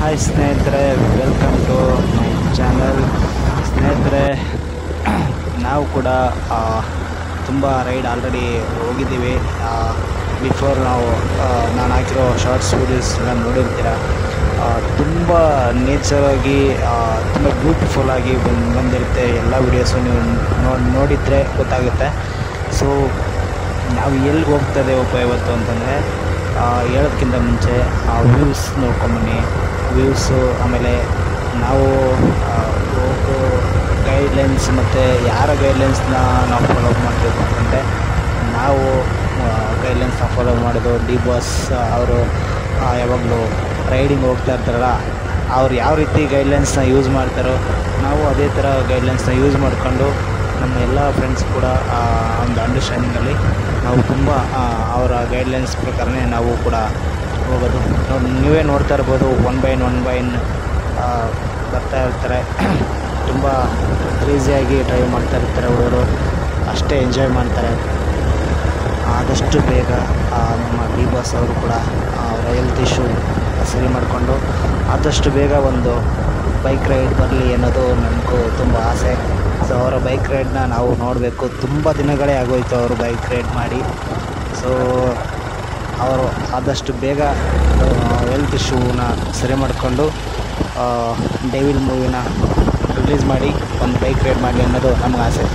Hi ಸ್ನೇಹಿತರೆ, welcome to my channel. ಸ್ನೇಹಿತರೆ, ನಾವು ಕೂಡ ತುಂಬ ರೈಡ್ ಆಲ್ರೆಡಿ ಹೋಗಿದ್ದೀವಿ. ಬಿಫೋರ್ ನಾನು ಹಾಕಿರೋ ಶಾರ್ಟ್ಸ್ ವೀಡಿಯೋಸ್ ಎಲ್ಲ ನೋಡಿರ್ತೀರ. ತುಂಬ ನೇಚರಾಗಿ ತುಂಬ ಬ್ಯೂಟಿಫುಲ್ಲಾಗಿ ಬಂದಿರುತ್ತೆ. ಎಲ್ಲ ವೀಡಿಯೋಸು ನೀವು ನೋಡಿದರೆ ಗೊತ್ತಾಗುತ್ತೆ. ಸೊ ನಾವು ಎಲ್ಲಿಗೆ ಹೋಗ್ತಾಯಿದ್ದೇವಪ್ಪ ಇವತ್ತು ಅಂತಂದರೆ, ಹೇಳೋದಕ್ಕಿಂತ ಮುಂಚೆ ವ್ಯೂಸ್ ನೋಡ್ಕೊಂಬನ್ನಿ. ವ್ಯೂಸು, ಆಮೇಲೆ ನಾವು ಹೋಗೋ ಗೈಡ್ಲೈನ್ಸ್ ಮತ್ತು ಯಾರ ಗೈಡ್ಲೈನ್ಸ್ನ ನಾವು ಫಾಲೋ ಮಾಡಬೇಕು ಅಂತಂದರೆ, ನಾವು ಗೈಡ್ಲೈನ್ಸ್ನ ಫಾಲೋ ಮಾಡೋದು ಡಿ ಬಾಸ್ ಅವರು ಯಾವಾಗಲೂ ರೈಡಿಂಗ್ ಹೋಗ್ತಾ ಇರ್ತಾರಲ್ಲ, ಅವ್ರು ಯಾವ ರೀತಿ ಗೈಡ್ಲೈನ್ಸ್ನ ಯೂಸ್ ಮಾಡ್ತಾರೋ ನಾವು ಅದೇ ಥರ ಗೈಡ್ಲೈನ್ಸ್ನ ಯೂಸ್ ಮಾಡಿಕೊಂಡು ನಮ್ಮ ಎಲ್ಲ ಫ್ರೆಂಡ್ಸ್ ಕೂಡ ಒಂದು ಅಂಡರ್ಸ್ಟ್ಯಾಂಡಿಂಗಲ್ಲಿ ನಾವು ತುಂಬ ಅವರ ಗೈಡ್ಲೈನ್ಸ್ ಪ್ರಕಾರನೇ ನಾವು ಕೂಡ ಹೋಗೋದು. ನೀವೇ ನೋಡ್ತಾ ಇರ್ಬೋದು, ಒನ್ ಬೈ ಒನ್ ಬರ್ತಾ ಇರ್ತಾರೆ. ತುಂಬ ಕ್ರೇಜಿಯಾಗಿ ಡ್ರೈವ್ ಮಾಡ್ತಾ ಇರ್ತಾರೆ ಹುಡುಗರು, ಅಷ್ಟೇ ಎಂಜಾಯ್ ಮಾಡ್ತಾರೆ. ಆದಷ್ಟು ಬೇಗ ನಮ್ಮ ಡಿ ಬಾಸ್ ಅವರು ಕೂಡ ಅವರ ಹೆಲ್ತ್ ಇಶ್ಯೂ ಸರಿ ಮಾಡಿಕೊಂಡು ಆದಷ್ಟು ಬೇಗ ಒಂದು ಬೈಕ್ ರೈಡ್ ಬರಲಿ ಅನ್ನೋದು ನನಗೂ ತುಂಬ ಆಸೆ. ಸೊ ಅವರ ಬೈಕ್ ರೈಡ್ನ ನಾವು ನೋಡಬೇಕು. ತುಂಬ ದಿನಗಳೇ ಆಗೋಯಿತು ಅವರು ಬೈಕ್ ರೈಡ್ ಮಾಡಿ. ಸೊ ಅವರು ಆದಷ್ಟು ಬೇಗ ಹೆಲ್ತ್ ಇಶ್ಯೂನ ಸರಿ ಮಾಡಿಕೊಂಡು ಡೆವಿಲ್ ಮೂವಿನ ರಿಲೀಸ್ ಮಾಡಿ ಒಂದು ಬೈಕ್ ರೈಡ್ ಮಾಡಲಿ ಅನ್ನೋದು ನಮಗೆ ಆಸೆ.